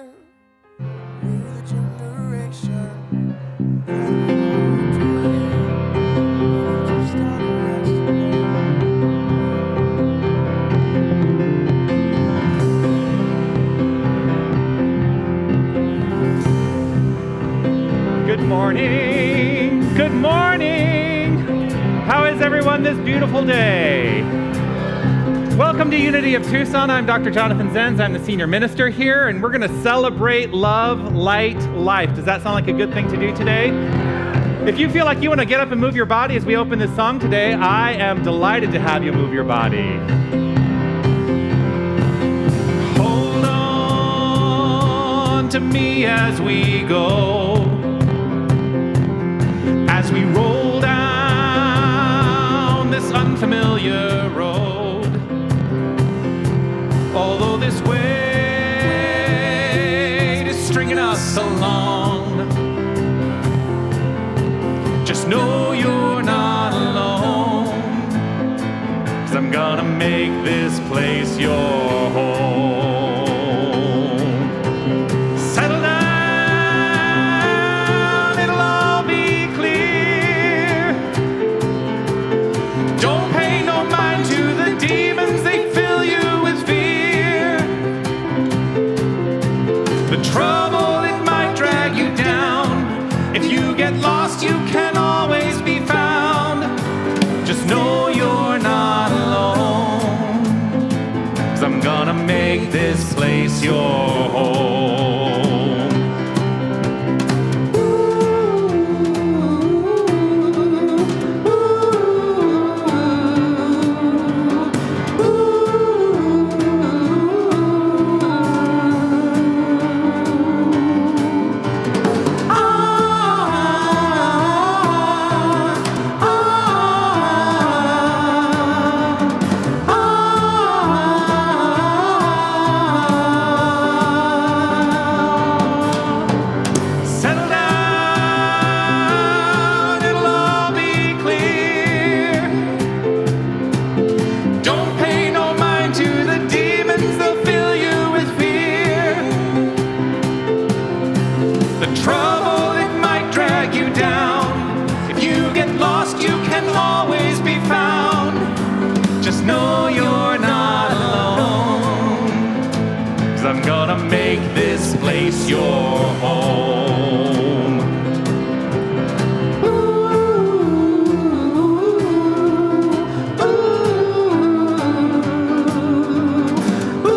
Good morning. How is everyone this beautiful day? Welcome to Unity of Tucson. I'm Dr. Jonathan Zenz. I'm the senior minister here, and we're going to celebrate love, light, life. Does that sound like a good thing to do today? If you feel like you want to get up and move your body as we open this song today, I am delighted to have you move your body. Hold on to me as we go. As we roll down this unfamiliar road, although this weight is stringing us along, just know you're not alone, 'cause I'm gonna make this place your home. Lost, you can always be found. Just know you're not alone, 'cause I'm gonna make this place your home. Know you're not alone, 'cause I'm gonna make this place your home. Ooh, ooh, ooh,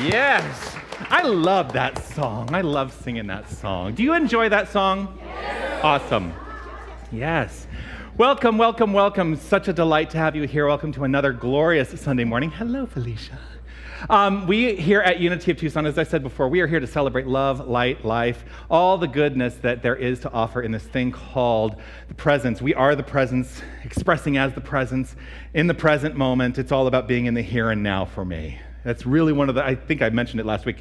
Yes, I love that song. I love singing that song. Do you enjoy that song? Yes. Awesome. Yes. Welcome, welcome, welcome. Such a delight to have you here. Welcome to another glorious Sunday morning. Hello, Felicia. We here at Unity of Tucson, as I said before, we are here to celebrate love, light, life, all the goodness that there is to offer in this thing called the presence. We are the presence, expressing as the presence in the present moment. It's all about being in the here and now for me. That's really one of the, I think I mentioned it last week,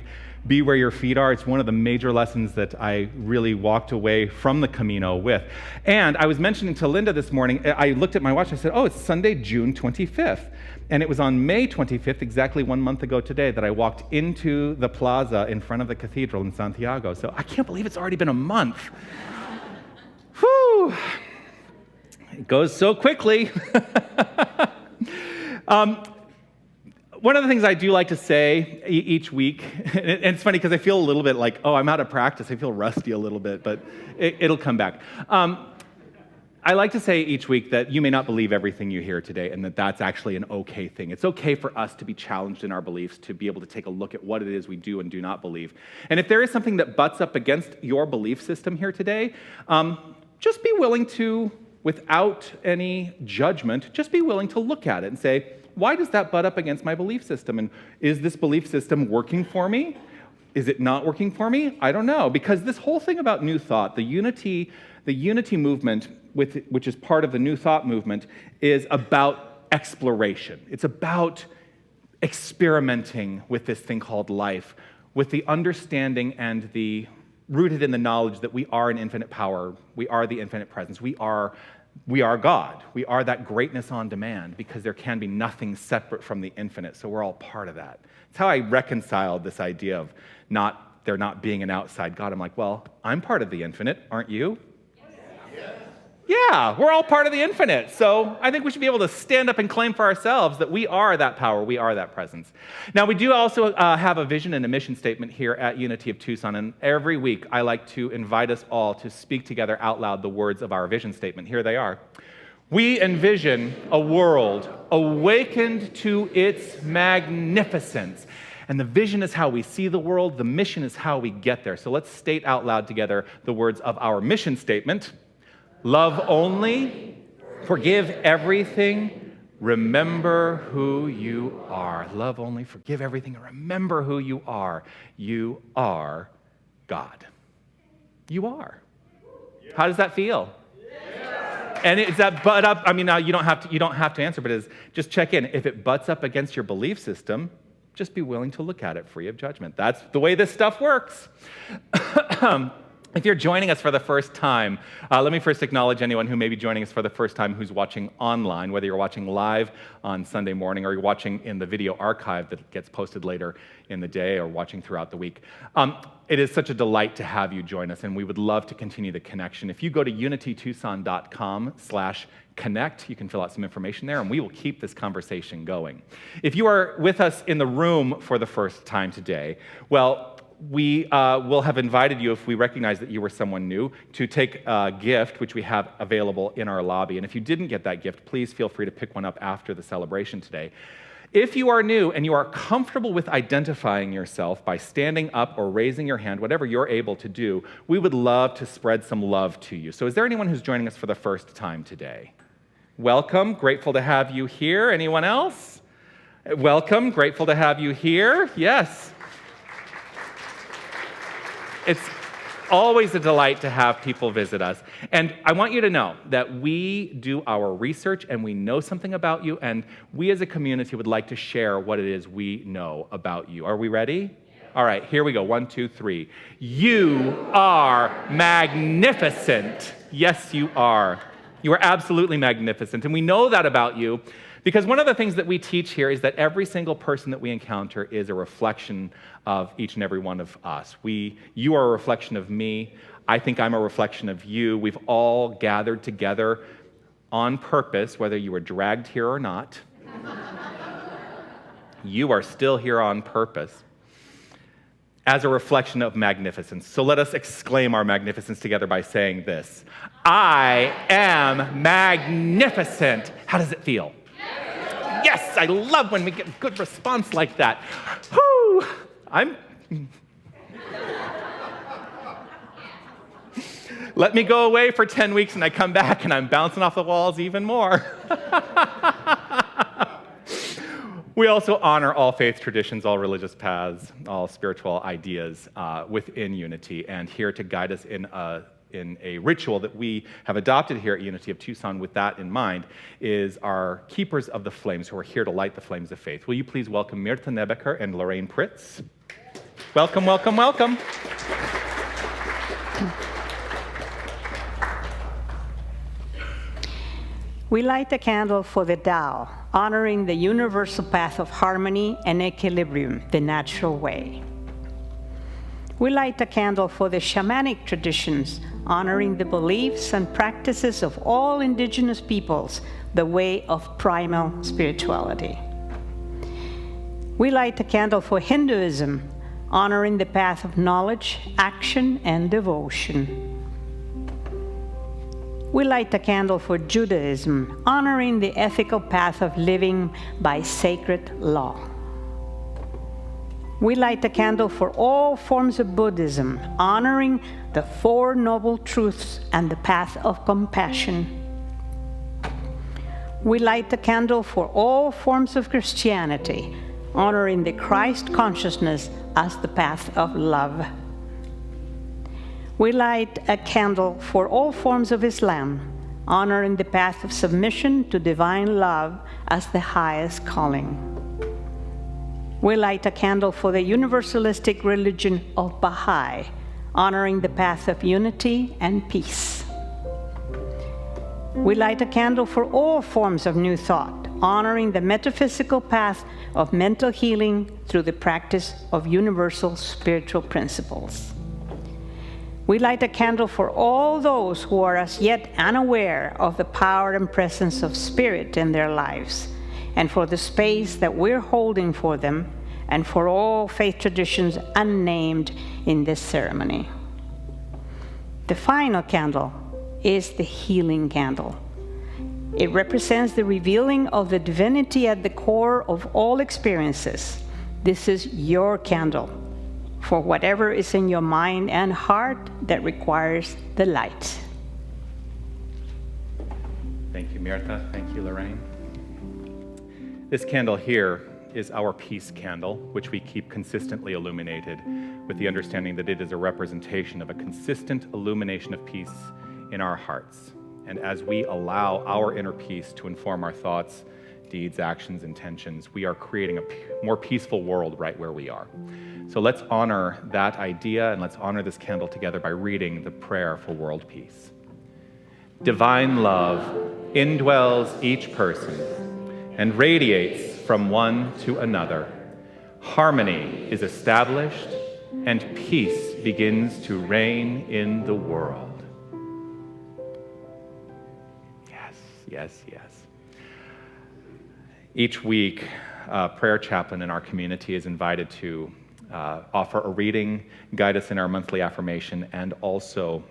be where your feet are. It's one of the major lessons that I really walked away from the Camino with. And I was mentioning to Linda this morning, I looked at my watch, I said, oh, it's Sunday, June 25th. And it was on May 25th, exactly 1 month ago today, that I walked into the plaza in front of the cathedral in Santiago. So I can't believe it's already been a month. Whew. It goes so quickly. One of the things I do like to say each week, and it's funny because I feel a little bit like, oh, I'm out of practice. I feel rusty a little bit, but it'll come back. I like to say each week that you may not believe everything you hear today, and that that's actually an okay thing. It's okay for us to be challenged in our beliefs, to be able to take a look at what it is we do and do not believe. And if there is something that butts up against your belief system here today, just be willing to, without any judgment, just be willing to look at it and say, why does that butt up against my belief system? And is this belief system working for me? Is it not working for me? I don't know. Because this whole thing about New Thought, the Unity movement, which is part of the New Thought movement, is about exploration. It's about experimenting with this thing called life, with the understanding and the rooted in the knowledge that we are an infinite power, we are the infinite presence, we are God. We are that greatness on demand because there can be nothing separate from the infinite, so we're all part of that. It's how I reconciled this idea of there not being an outside God. I'm like, well, I'm part of the infinite, aren't you? Yes. Yeah, we're all part of the infinite. So I think we should be able to stand up and claim for ourselves that we are that power, we are that presence. Now, we do also have a vision and a mission statement here at Unity of Tucson, and every week I like to invite us all to speak together out loud the words of our vision statement. Here they are. We envision a world awakened to its magnificence. And the vision is how we see the world, the mission is how we get there. So let's state out loud together the words of our mission statement. Love only, forgive everything, remember who you are. Love only, forgive everything, and remember who you are. You are God. You are. How does that feel? And is that butt up? I mean, now you don't have to answer, but just check in. If it butts up against your belief system, just be willing to look at it free of judgment. That's the way this stuff works. If you're joining us for the first time, let me first acknowledge anyone who may be joining us for the first time who's watching online, whether you're watching live on Sunday morning or you're watching in the video archive that gets posted later in the day or watching throughout the week. It is such a delight to have you join us, and we would love to continue the connection. If you go to unitytucson.com/connect, you can fill out some information there, and we will keep this conversation going. If you are with us in the room for the first time today, well, we will have invited you, if we recognize that you were someone new, to take a gift, which we have available in our lobby. And if you didn't get that gift, please feel free to pick one up after the celebration today. If you are new and you are comfortable with identifying yourself by standing up or raising your hand, whatever you're able to do, we would love to spread some love to you. So is there anyone who's joining us for the first time today? Welcome, grateful to have you here. Anyone else? Welcome, grateful to have you here. Yes. It's always a delight to have people visit us. And I want you to know that we do our research and we know something about you, and we as a community would like to share what it is we know about you. Are we ready? All right, here we go. 1, 2, 3. You are magnificent. Yes, you are. You are absolutely magnificent. And we know that about you because one of the things that we teach here is that every single person that we encounter is a reflection of each and every one of us. You are a reflection of me. I think I'm a reflection of you. We've all gathered together on purpose, whether you were dragged here or not. You are still here on purpose as a reflection of magnificence. So let us exclaim our magnificence together by saying this. I am magnificent. How does it feel? Yes, I love when we get a good response like that. Whoo! Let me go away for 10 weeks and I come back and I'm bouncing off the walls even more. We also honor all faith traditions, all religious paths, all spiritual ideas within Unity, and here to guide us in a ritual that we have adopted here at Unity of Tucson with that in mind is our keepers of the flames who are here to light the flames of faith. Will you please welcome Mirta Nebeker and Lorraine Pritz? Welcome, welcome, welcome. We light a candle for the Tao, honoring the universal path of harmony and equilibrium, the natural way. We light a candle for the shamanic traditions, honoring the beliefs and practices of all indigenous peoples, the way of primal spirituality. We light a candle for Hinduism, honoring the path of knowledge, action, and devotion. We light a candle for Judaism, honoring the ethical path of living by sacred law. We light a candle for all forms of Buddhism, honoring the Four Noble Truths and the path of compassion. We light a candle for all forms of Christianity, honoring the Christ consciousness as the path of love. We light a candle for all forms of Islam, honoring the path of submission to divine love as the highest calling. We light a candle for the universalistic religion of Baha'i, honoring the path of unity and peace. We light a candle for all forms of New Thought, honoring the metaphysical path of mental healing through the practice of universal spiritual principles. We light a candle for all those who are as yet unaware of the power and presence of Spirit in their lives, and for the space that we're holding for them, and for all faith traditions unnamed in this ceremony. The final candle is the healing candle. It represents the revealing of the divinity at the core of all experiences. This is your candle for whatever is in your mind and heart that requires the light. Thank you, Mirtha. Thank you, Lorraine. This candle here is our peace candle, which we keep consistently illuminated with the understanding that it is a representation of a consistent illumination of peace in our hearts. And as we allow our inner peace to inform our thoughts, deeds, actions, intentions, we are creating a more peaceful world right where we are. So let's honor that idea, and let's honor this candle together by reading the prayer for world peace. Divine love indwells each person and radiates from one to another. Harmony is established, and peace begins to reign in the world. Yes, yes, yes. Each week, a prayer chaplain in our community is invited to offer a reading, guide us in our monthly affirmation, and also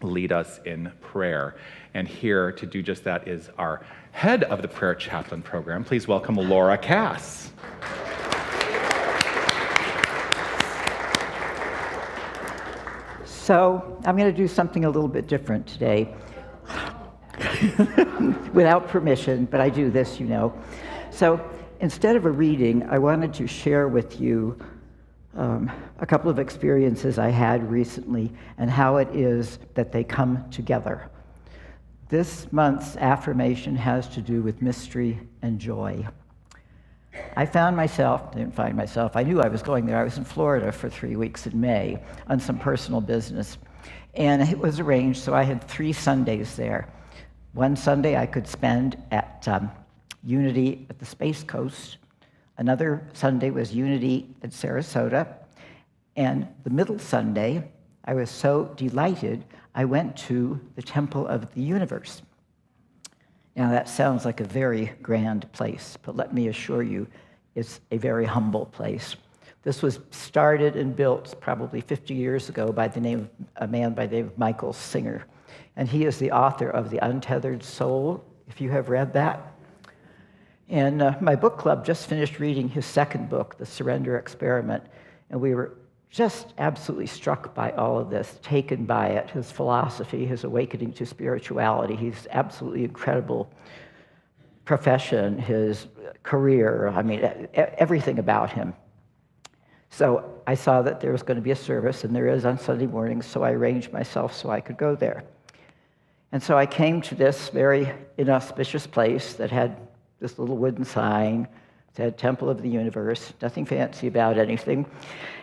lead us in prayer. And here to do just that is our head of the prayer chaplain program. Please welcome Laura Cass. So I'm going to do something a little bit different today. Without permission, but I do this, you know. So instead of a reading, I wanted to share with you a couple of experiences I had recently and how it is that they come together. This month's affirmation has to do with mystery and joy. I knew I was going there. I was in Florida for 3 weeks in May on some personal business. And it was arranged, so I had 3 Sundays there. One Sunday I could spend at Unity at the Space Coast. Another Sunday was Unity at Sarasota. And the middle Sunday, I was so delighted, I went to the Temple of the Universe. Now that sounds like a very grand place, but let me assure you, it's a very humble place. This was started and built probably 50 years ago by a man by the name of Michael Singer. And he is the author of The Untethered Soul, if you have read that. And my book club just finished reading his second book, The Surrender Experiment, and we were just absolutely struck by all of this, taken by it, his philosophy, his awakening to spirituality. He's absolutely incredible profession, his career, everything about him. So I saw that there was going to be a service, and there is on Sunday mornings, so I arranged myself so I could go there. And so I came to this very inauspicious place that had this little wooden sign. It said Temple of the Universe, nothing fancy about anything.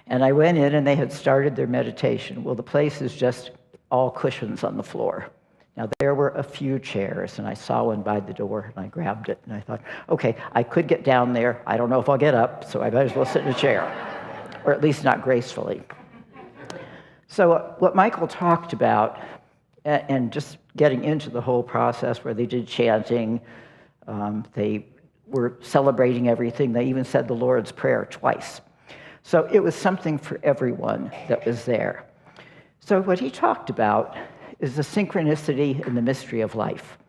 And I went in, and they had started their meditation. Well, the place is just all cushions on the floor. Now, there were a few chairs, and I saw one by the door, and I grabbed it, and I thought, okay, I could get down there. I don't know if I'll get up, so I might as well sit in a chair, or at least not gracefully. So what Michael talked about, and just getting into the whole process where they did chanting, they were celebrating everything. They even said the Lord's Prayer twice. So it was something for everyone that was there. So what he talked about is the synchronicity and the mystery of life.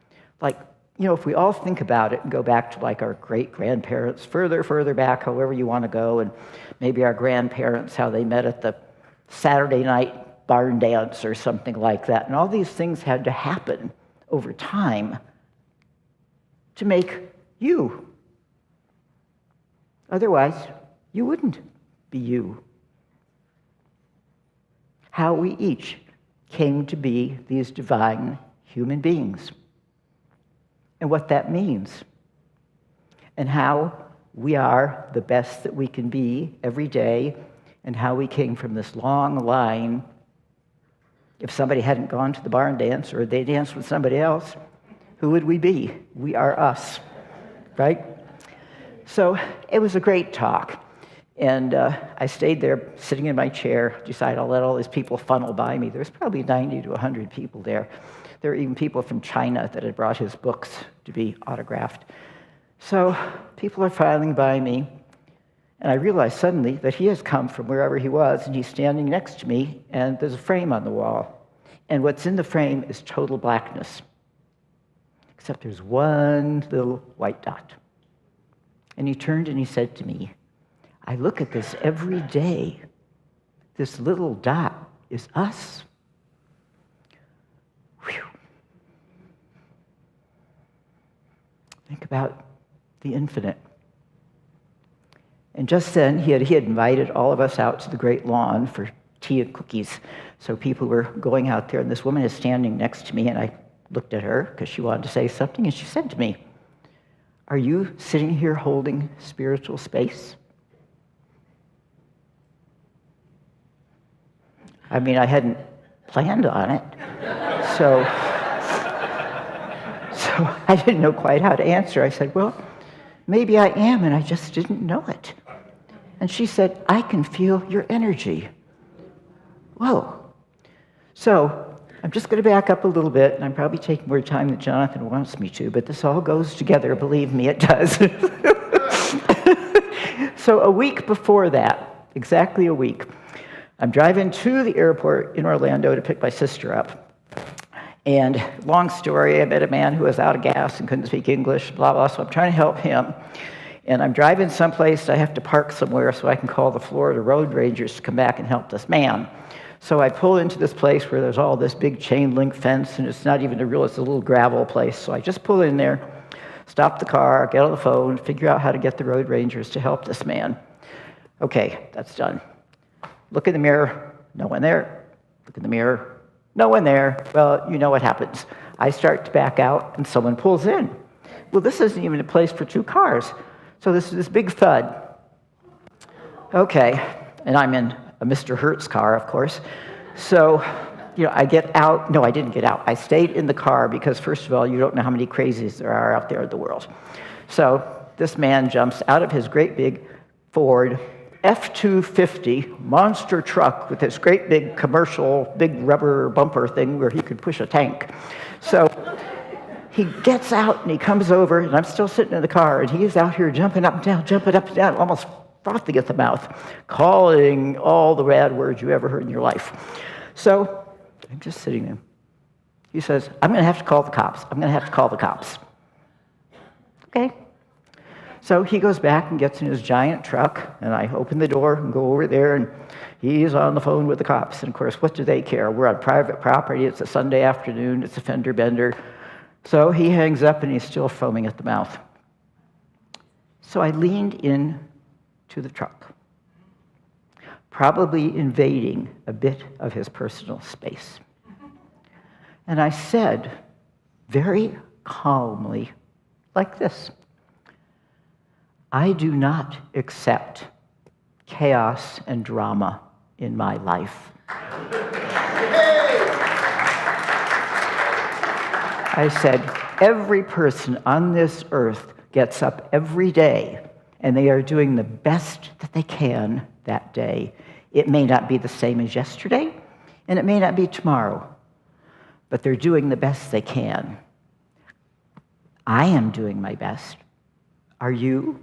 Like if we all think about it and go back to like our great-grandparents, further back, however you want to go, and maybe our grandparents, how they met at the Saturday night barn dance or something like that. And all these things had to happen over time to make you. Otherwise, you wouldn't be you. How we each came to be these divine human beings, and what that means, and how we are the best that we can be every day, and how we came from this long line. If somebody hadn't gone to the barn dance or they danced with somebody else, who would we be? We are us, right? So it was a great talk. And I stayed there sitting in my chair, decided I'll let all these people funnel by me. There's probably 90 to 100 people there. There were even people from China that had brought his books to be autographed. So people are filing by me, and I realized suddenly that he has come from wherever he was, and he's standing next to me, and there's a frame on the wall. And what's in the frame is total blackness, except there's one little white dot. And he turned and he said to me, I look at this every day. This little dot is us. Whew. Think about the infinite. And just then, he had invited all of us out to the great lawn for tea and cookies. So people were going out there, and this woman is standing next to me, and I looked at her because she wanted to say something, and she said to me, are you sitting here holding spiritual space? I mean, I hadn't planned on it, so I didn't know quite how to answer. I said, well, maybe I am, and I just didn't know it. And she said, I can feel your energy. Whoa. So I'm just going to back up a little bit, and I'm probably taking more time than Jonathan wants me to, but this all goes together. Believe me, it does. So a week before that, exactly a week, I'm driving to the airport in Orlando to pick my sister up. And long story, I met a man who was out of gas and couldn't speak English, blah, blah, so I'm trying to help him. And I'm driving someplace, I have to park somewhere so I can call the Florida road rangers to come back and help this man. So I pull into this place where there's all this big chain link fence, and it's not even it's a little gravel place. So I just pull in there, stop the car, get on the phone, figure out how to get the road rangers to help this man. Okay, that's done. Look in the mirror, no one there. Look in the mirror, no one there. Well, you know what happens. I start to back out, and someone pulls in. Well, this isn't even a place for two cars. So this is this big thud. Okay, and I'm in a Mr. Hertz car, of course. So, I get out. No, I didn't get out. I stayed in the car because, first of all, you don't know how many crazies there are out there in the world. So this man jumps out of his great big Ford F-250 monster truck with this great big commercial, big rubber bumper thing where he could push a tank. So he gets out and he comes over, and I'm still sitting in the car, and he is out here jumping up and down, almost frothing at the mouth, calling all the bad words you ever heard in your life. So I'm just sitting there. He says, I'm going to have to call the cops. I'm going to have to call the cops. Okay. So he goes back and gets in his giant truck, and I open the door and go over there, and he's on the phone with the cops. And of course, what do they care? We're on private property. It's a Sunday afternoon. It's a fender bender. So he hangs up, and he's still foaming at the mouth. So I leaned in to the truck, probably invading a bit of his personal space. And I said, very calmly, like this, I do not accept chaos and drama in my life. I said, every person on this earth gets up every day, and they are doing the best that they can that day. It may not be the same as yesterday, and it may not be tomorrow, but they're doing the best they can. I am doing my best. Are you?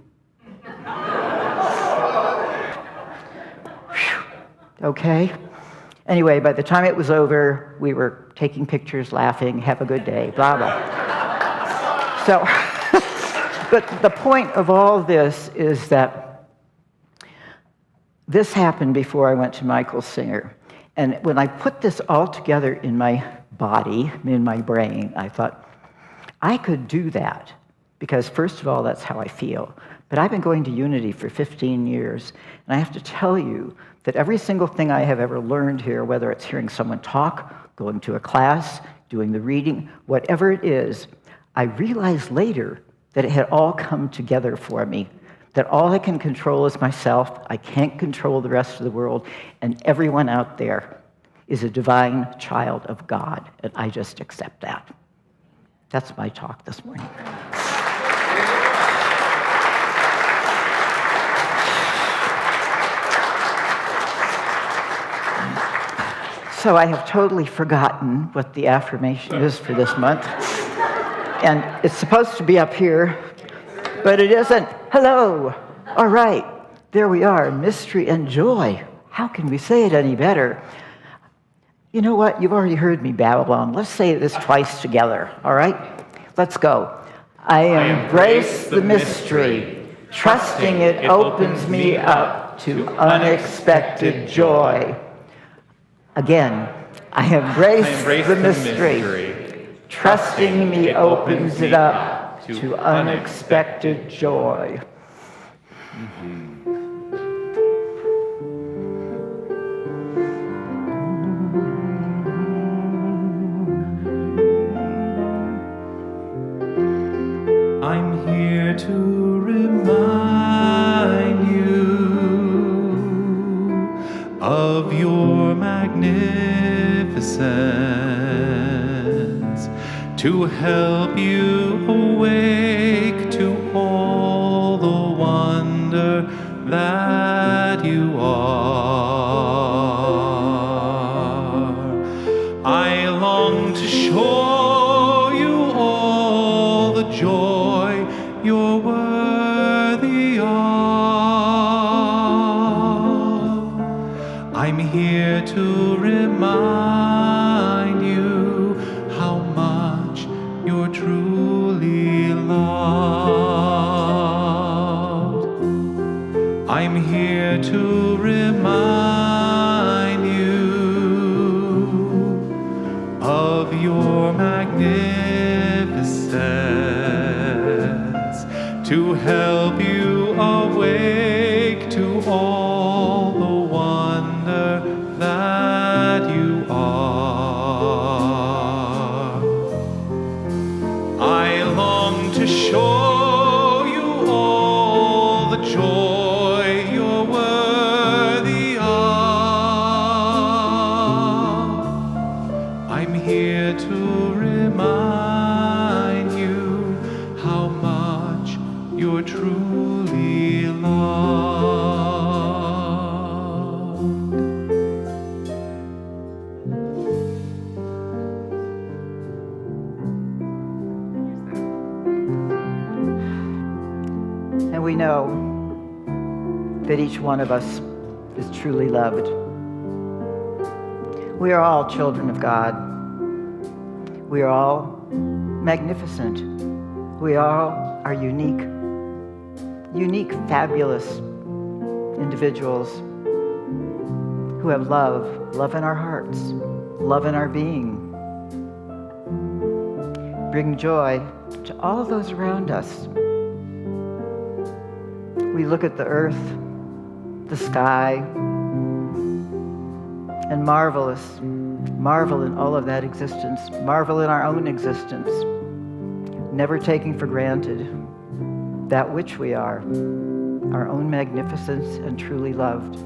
Okay. Anyway, by the time it was over, we were taking pictures, laughing, have a good day, blah, blah. So, but the point of all this is that this happened before I went to Michael Singer. And when I put this all together in my body, in my brain, I thought, I could do that. Because first of all, that's how I feel. But I've been going to Unity for 15 years, and I have to tell you that every single thing I have ever learned here, whether it's hearing someone talk, going to a class, doing the reading, whatever it is, I realized later that it had all come together for me, that all I can control is myself, I can't control the rest of the world, and everyone out there is a divine child of God, and I just accept that. That's my talk this morning. So I have totally forgotten what the affirmation is for this month. And it's supposed to be up here, but it isn't. Hello. All right. There we are. Mystery and joy. How can we say it any better? You know what? You've already heard me babble on. Let's say this twice together. All right? Let's go. I embrace the mystery. Trusting it opens me up to unexpected joy. Again, I embrace the mystery. Trusting me opens it up to unexpected joy. I'm here to remind you of your magnificence, to help you awake to all the wonder that you are. I long to show you all the joy you're worthy of. I'm here to remind you how much you're truly loved. I'm here to remind you of your magnificence, to help you awake to all the wonder that you are. I long to show you all the joy you're worthy of. I'm here to remind you how much you're truly loved. And we know that each one of us is truly loved. We are all children of God. We are all magnificent. We all are unique, fabulous individuals who have love in our hearts, love in our being. Bring joy to all those around us. We look at the earth, the sky, and marvel in all of that existence, marvel in our own existence, never taking for granted that which we are, our own magnificence and truly loved.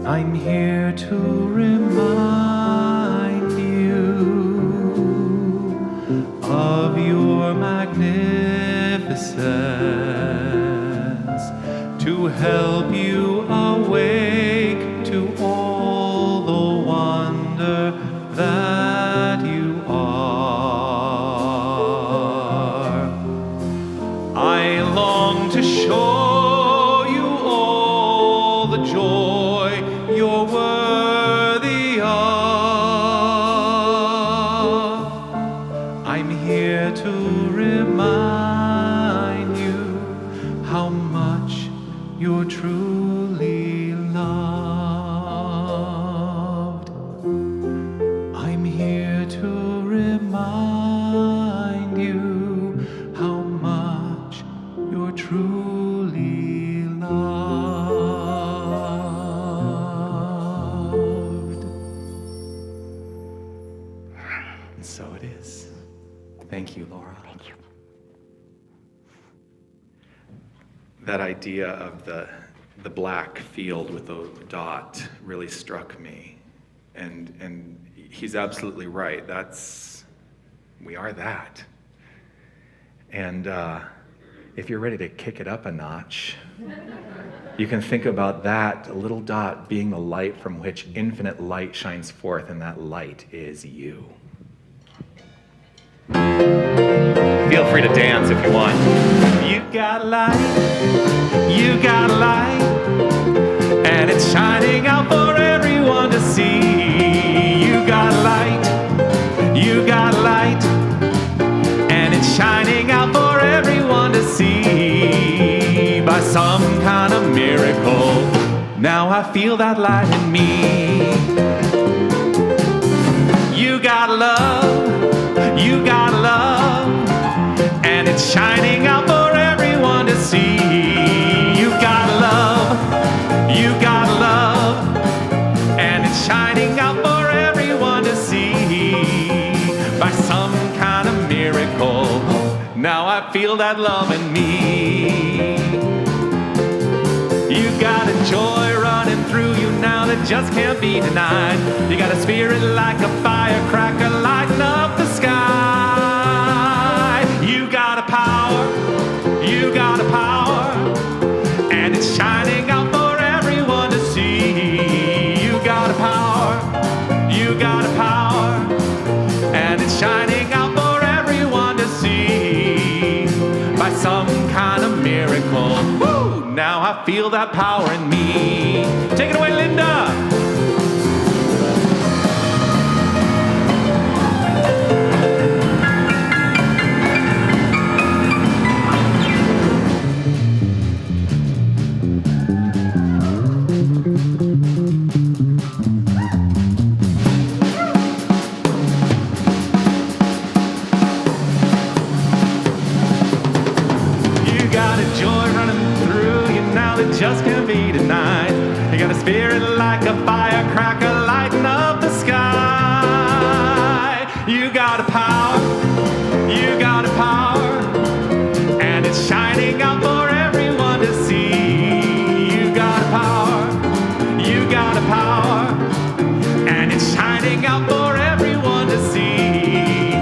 I'm here to remind you of your magnificence, to help you awake to all the wonder that you are. I show you all the joy you're worthy of. I'm here to remind you how much you're truly loved. I'm here to remind you how much you're truly loved. And so it is. Thank you, Laura. Thank you. That idea of the black field with the dot really struck me. And he's absolutely right. We are that. And if you're ready to kick it up a notch, you can think about that little dot being the light from which infinite light shines forth, and that light is you. Feel free to dance if you want. You got light, and it's shining out for everyone to see. You got light, and it's shining out for everyone to see. By some kind of miracle, now I feel that light in me. You got love, and it's shining out for everyone to see. You got love, and it's shining out for everyone to see. By some kind of miracle, now I feel that love in me. You got a joy running through you now that just can't be denied. You got a spirit like a firecracker lighting up the sky. You got a power, and it's shining out for everyone to see. You got a power, and it's shining out for everyone to see. By some kind of miracle, woo, now I feel that power in me. Take it away, Linda. Just can't be denied. You got a spirit like a firecracker lighting up the sky. You got a power, and it's shining out for everyone to see. You got a power, and it's shining out for everyone to see.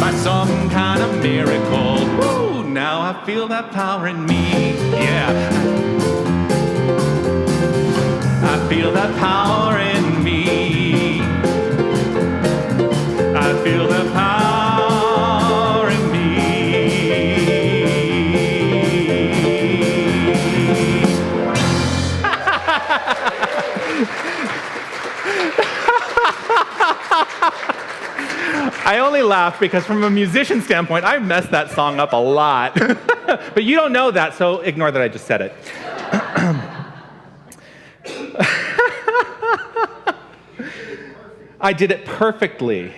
By some kind of miracle, woo, now I feel that power in me. Yeah. I feel that power in me. I feel that power in me. I only laugh because from a musician standpoint, I messed that song up a lot. But you don't know that, so ignore that I just said it. I did it perfectly,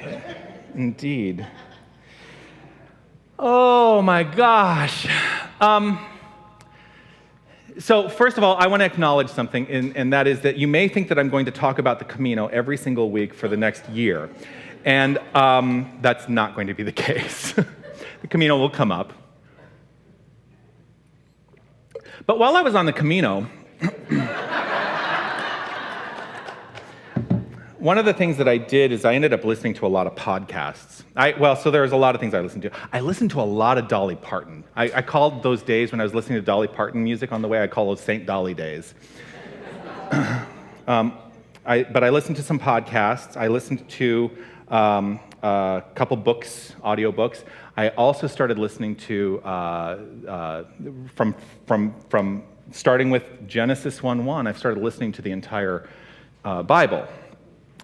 indeed. Oh my gosh. So first of all, I want to acknowledge something, and that is that you may think that I'm going to talk about the Camino every single week for the next year. And that's not going to be the case. The Camino will come up. But while I was on the Camino, one of the things that I did is I ended up listening to a lot of podcasts. So there's a lot of things I listened to. I listened to a lot of Dolly Parton. I called those days when I was listening to Dolly Parton music on the way, I call those St. Dolly days. But I listened to some podcasts. I listened to a couple books, audiobooks. I also started listening to, from starting with Genesis 1:1, I've started listening to the entire Bible,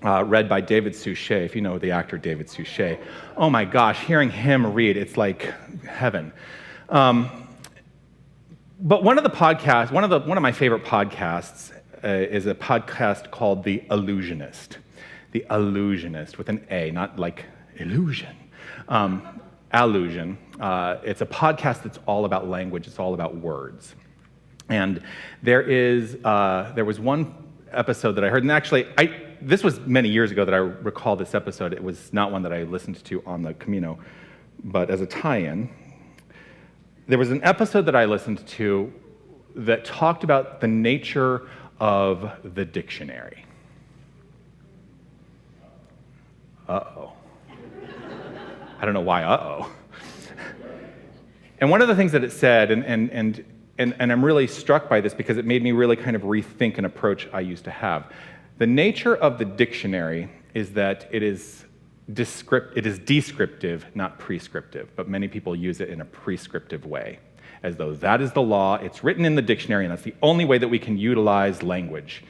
read by David Suchet, if you know the actor David Suchet. Oh my gosh, hearing him read, it's like heaven. But one of my favorite podcasts is a podcast called The Illusionist. The Illusionist, with an A, not like illusion. Allusion. It's a podcast that's all about language. It's all about words. And there was one episode that I heard, and actually, this was many years ago that I recall this episode. It was not one that I listened to on the Camino, but as a tie-in. There was an episode that I listened to that talked about the nature of the dictionary. Uh-oh. I don't know why uh-oh. And one of the things that it said, and I'm really struck by this because it made me really kind of rethink an approach I used to have. The nature of the dictionary is that it is descriptive, not prescriptive, but many people use it in a prescriptive way, as though that is the law, it's written in the dictionary, and that's the only way that we can utilize language.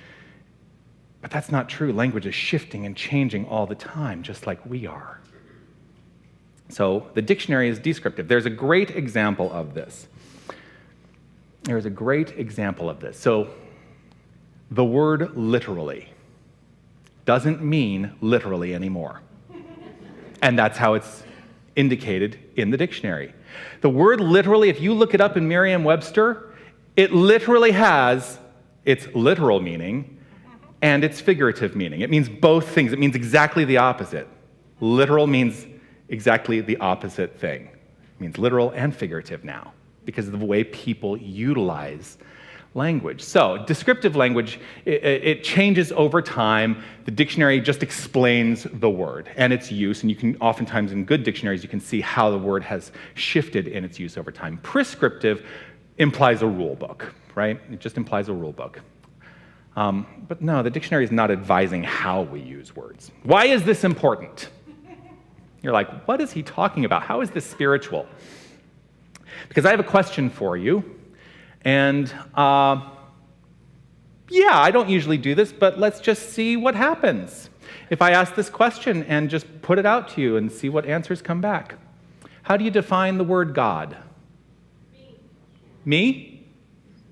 But that's not true. Language is shifting and changing all the time, just like we are. So the dictionary is descriptive. There's a great example of this. So the word literally doesn't mean literally anymore. And that's how it's indicated in the dictionary. The word literally, if you look it up in Merriam-Webster, it literally has its literal meaning and its figurative meaning. It means both things. It means exactly the opposite. Literal means exactly the opposite thing. It means literal and figurative now because of the way people utilize language. So descriptive language, it changes over time. The dictionary just explains the word and its use, and you can oftentimes in good dictionaries, you can see how the word has shifted in its use over time. Prescriptive implies a rule book, right? It just implies a rule book. But no, the dictionary is not advising how we use words. Why is this important? You're like, what is he talking about? How is this spiritual? Because I have a question for you. And I don't usually do this, but let's just see what happens if I ask this question and just put it out to you and see what answers come back. How do you define the word God? Me?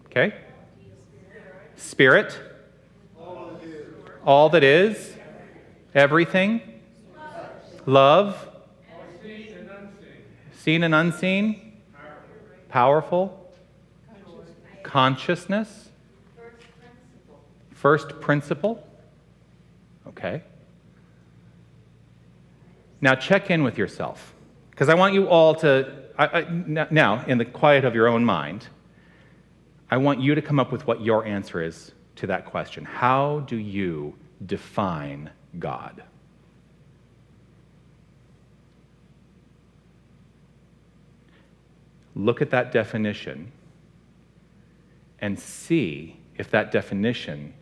Okay. Spirit? All that is? Everything? Love? Seen and unseen? Powerful? Consciousness? First principle? Okay. Now check in with yourself, because I want you all to, now, in the quiet of your own mind, I want you to come up with what your answer is to that question. How do you define God? Look at that definition and see if that definition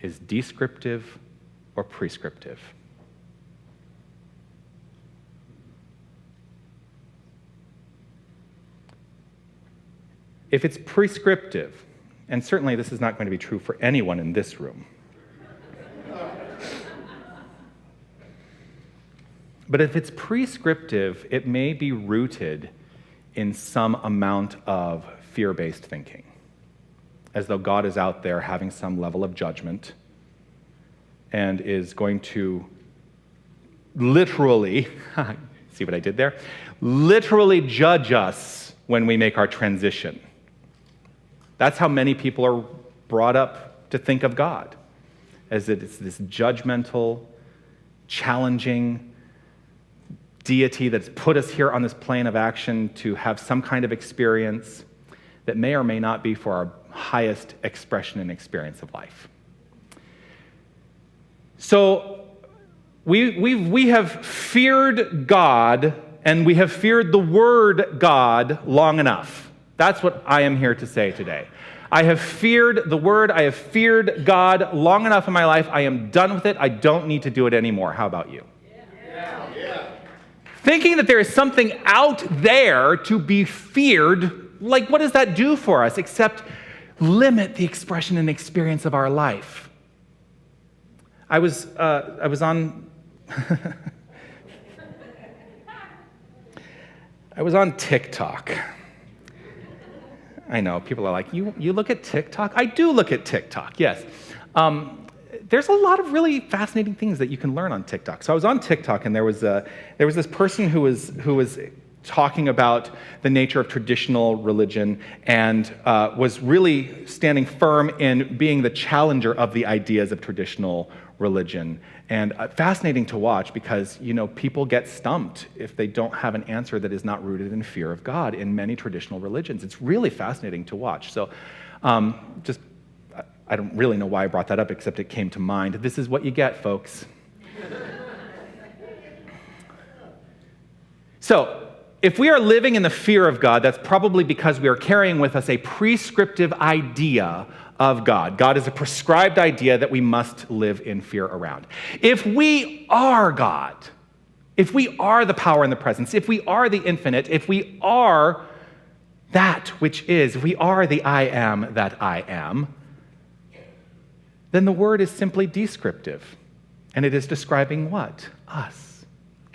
is descriptive or prescriptive. If it's prescriptive, and certainly this is not going to be true for anyone in this room, but if it's prescriptive, it may be rooted in some amount of fear-based thinking, as though God is out there having some level of judgment and is going to literally, see what I did there? Literally judge us when we make our transition. That's how many people are brought up to think of God, as that it's this judgmental, challenging deity that's put us here on this plane of action to have some kind of experience that may or may not be for our highest expression and experience of life. So we have feared God, and we have feared the word God long enough. That's what I am here to say today. I have feared the word, I have feared God long enough in my life. I am done with it. I don't need to do it anymore. How about you? Yeah. Thinking that there is something out there to be feared, like what does that do for us except limit the expression and experience of our life? I was on I was on TikTok. I know, people are like, you look at TikTok? I do look at TikTok, yes. There's a lot of really fascinating things that you can learn on TikTok. So I was on TikTok, and there was this person who was talking about the nature of traditional religion and was really standing firm in being the challenger of the ideas of traditional religion. And fascinating to watch because, people get stumped if they don't have an answer that is not rooted in fear of God in many traditional religions. It's really fascinating to watch. So I don't really know why I brought that up, except it came to mind. This is what you get, folks. So, if we are living in the fear of God, that's probably because we are carrying with us a prescriptive idea of God. God is a prescribed idea that we must live in fear around. If we are God, if we are the power and the presence, if we are the infinite, if we are that which is, if we are the I am that I am, then the word is simply descriptive. And it is describing what? Us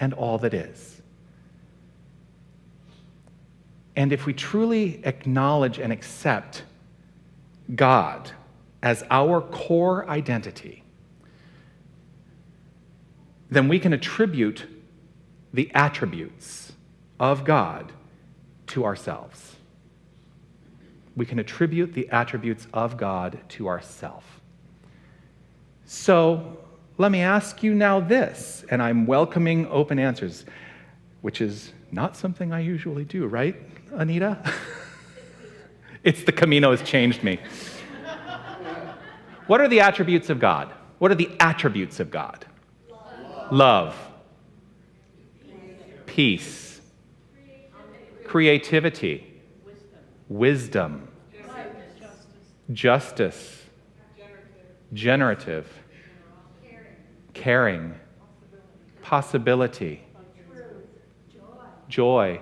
and all that is. And if we truly acknowledge and accept God as our core identity, then we can attribute the attributes of God to ourselves. We can attribute the attributes of God to ourselves. So let me ask you now this, and I'm welcoming open answers, which is not something I usually do, right, Anita? It's the Camino has changed me. What are the attributes of God? What are the attributes of God? Love. Peace. Creativity. Wisdom. Justice. Generative. Caring. Possibility. Joy.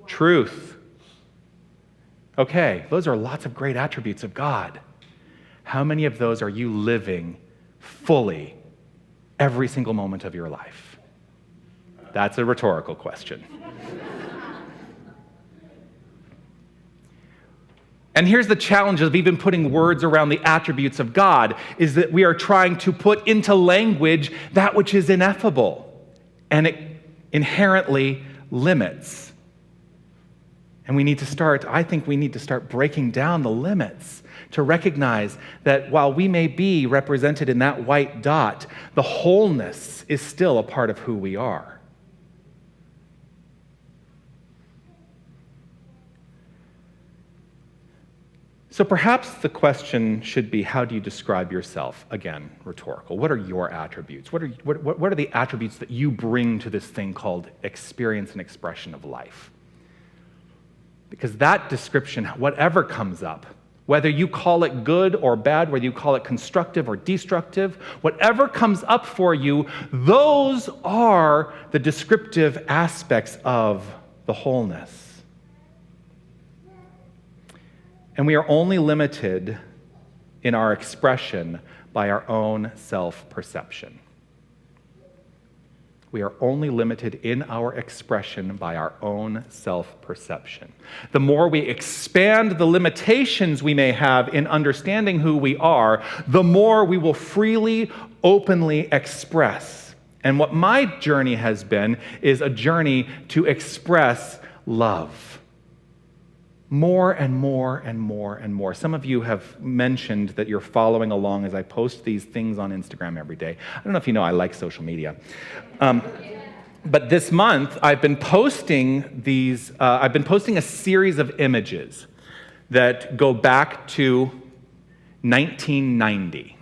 Truth. Okay, those are lots of great attributes of God. How many of those are you living fully every single moment of your life? That's a rhetorical question. And here's the challenge of even putting words around the attributes of God, is that we are trying to put into language that which is ineffable, and it inherently limits. And I think we need to start breaking down the limits to recognize that while we may be represented in that white dot, the wholeness is still a part of who we are. So perhaps the question should be, how do you describe yourself? Again, rhetorical. What are your attributes? What are the attributes that you bring to this thing called experience and expression of life? Because that description, whatever comes up, whether you call it good or bad, whether you call it constructive or destructive, whatever comes up for you, those are the descriptive aspects of the wholeness. And we are only limited in our expression by our own self-perception. We are only limited in our expression by our own self-perception. The more we expand the limitations we may have in understanding who we are, the more we will freely, openly express. And what my journey has been is a journey to express love. More and more and more and more. Some of you have mentioned that you're following along as I post these things on Instagram every day. I don't know if you know I like social media. But this month, I've been posting a series of images that go back to 1990.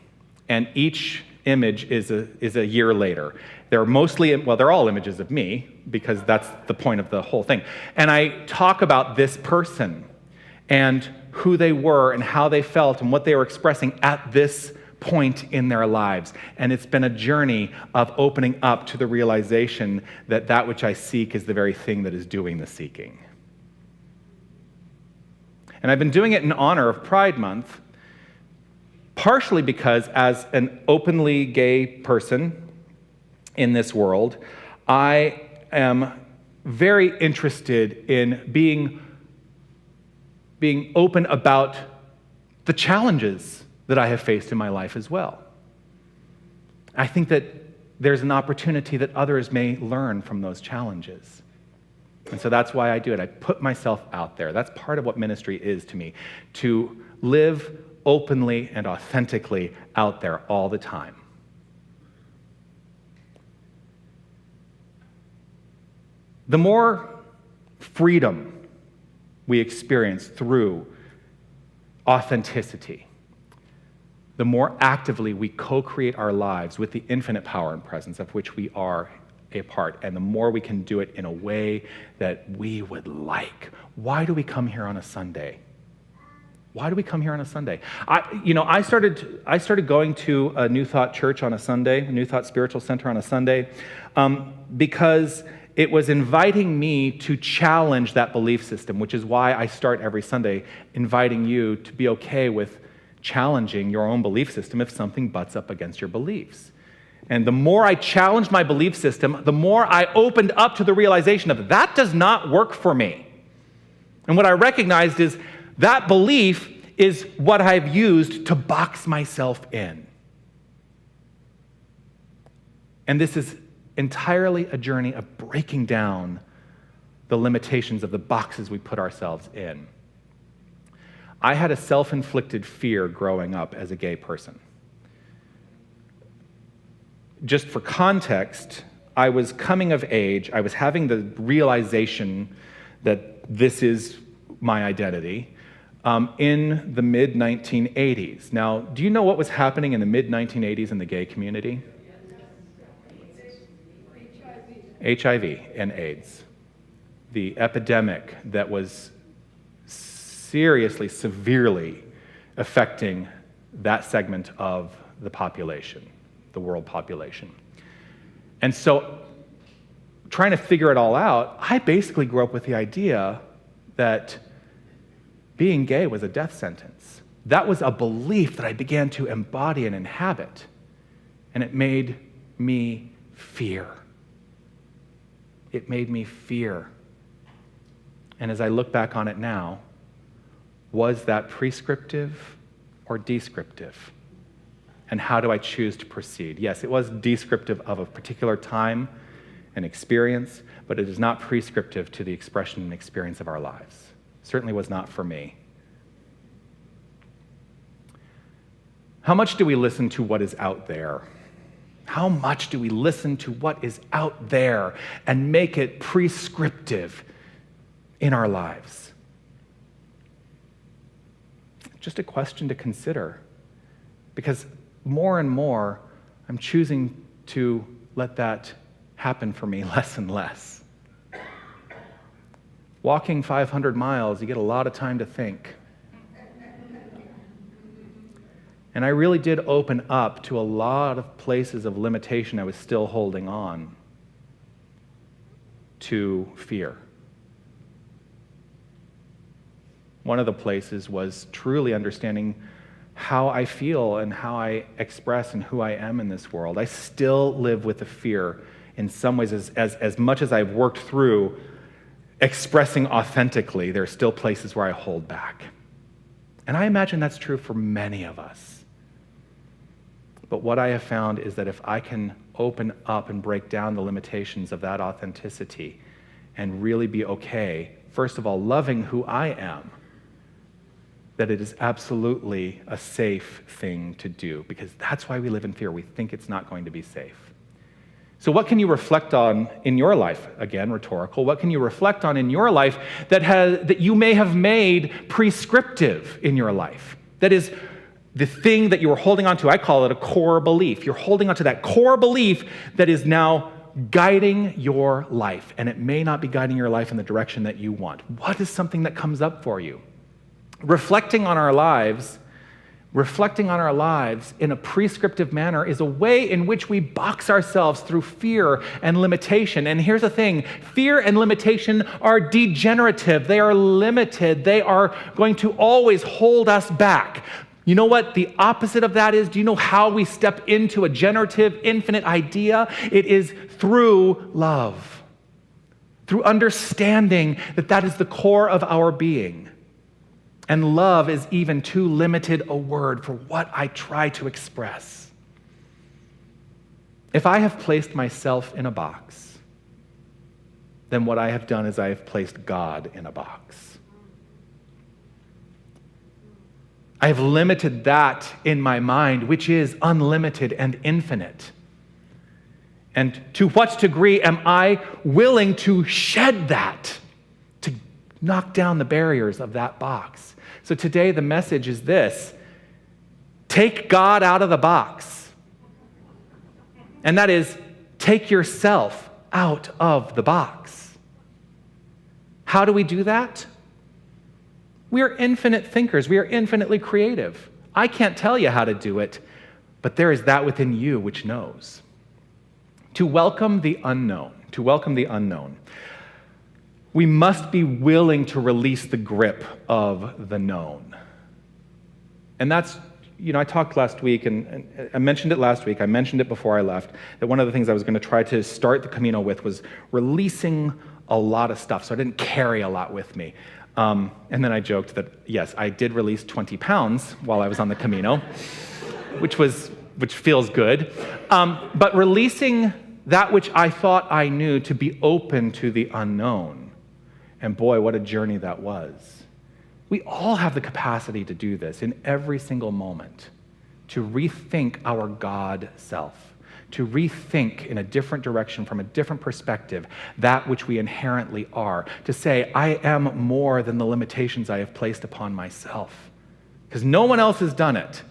And each image is a year later. They're all images of me, because that's the point of the whole thing. And I talk about this person and who they were and how they felt and what they were expressing at this point in their lives. And it's been a journey of opening up to the realization that that which I seek is the very thing that is doing the seeking. And I've been doing it in honor of Pride Month, partially because as an openly gay person in this world, I am very interested in being open about the challenges that I have faced in my life as well. I think that there's an opportunity that others may learn from those challenges. And so that's why I do it. I put myself out there. That's part of what ministry is to me, to live openly and authentically out there all the time. The more freedom we experience through authenticity, the more actively we co-create our lives with the infinite power and presence of which we are a part, and the more we can do it in a way that we would like. Why do we come here on a Sunday? Why do we come here on a Sunday? I started going to a New Thought church on a Sunday, a New Thought Spiritual Center on a Sunday, because it was inviting me to challenge that belief system, which is why I start every Sunday inviting you to be okay with challenging your own belief system if something butts up against your beliefs. And the more I challenged my belief system, the more I opened up to the realization of that does not work for me. And what I recognized is that belief is what I've used to box myself in. And this is entirely a journey of breaking down the limitations of the boxes we put ourselves in. I had a self-inflicted fear growing up as a gay person. Just for context, I was coming of age. I was having the realization that this is my identity in the mid-1980s. Now, do you know what was happening in the mid-1980s in the gay community? HIV and AIDS. The epidemic that was seriously, severely affecting that segment of the population, the world population. And so, trying to figure it all out, I basically grew up with the idea that being gay was a death sentence. That was a belief that I began to embody and inhabit, and it made me fear. It made me fear. And as I look back on it now, was that prescriptive or descriptive? And how do I choose to proceed? Yes, it was descriptive of a particular time and experience, but it is not prescriptive to the expression and experience of our lives. Certainly was not for me. How much do we listen to what is out there? How much do we listen to what is out there and make it prescriptive in our lives? Just a question to consider, because more and more I'm choosing to let that happen for me less and less. Walking 500 miles, you get a lot of time to think. And I really did open up to a lot of places of limitation I was still holding on to fear. One of the places was truly understanding how I feel and how I express and who I am in this world. I still live with the fear in some ways as much as I've worked through expressing authentically, there are still places where I hold back. And I imagine that's true for many of us. But what I have found is that if I can open up and break down the limitations of that authenticity and really be okay, first of all, loving who I am, that it is absolutely a safe thing to do, because that's why we live in fear. We think it's not going to be safe. So what can you reflect on in your life? Again, rhetorical. What can you reflect on in your life that you may have made prescriptive in your life? That is the thing that you were holding on to. I call it a core belief. You're holding on to that core belief that is now guiding your life, and it may not be guiding your life in the direction that you want. What is something that comes up for you? Reflecting on our lives reflecting on our lives in a prescriptive manner is a way in which we box ourselves through fear and limitation. And here's the thing, fear and limitation are degenerative. They are limited. They are going to always hold us back. You know what the opposite of that is? Do you know how we step into a generative, infinite idea? It is through love, through understanding that that is the core of our being. And love is even too limited a word for what I try to express. If I have placed myself in a box, then what I have done is I have placed God in a box. I have limited that in my mind, which is unlimited and infinite. And to what degree am I willing to shed that, to knock down the barriers of that box? So today the message is this: take God out of the box. And that is, take yourself out of the box. How do we do that? We are infinite thinkers. We are infinitely creative. I can't tell you how to do it, but there is that within you which knows. To welcome the unknown, we must be willing to release the grip of the known. And that's, I talked last week, and I mentioned it last week, I mentioned it before I left, that one of the things I was going to try to start the Camino with was releasing a lot of stuff, so I didn't carry a lot with me. And then I joked that, yes, I did release 20 pounds while I was on the Camino, which feels good. But releasing that which I thought I knew to be open to the unknown. And boy, what a journey that was. We all have the capacity to do this in every single moment, to rethink our God self, to rethink in a different direction, from a different perspective, that which we inherently are, to say, I am more than the limitations I have placed upon myself, because no one else has done it.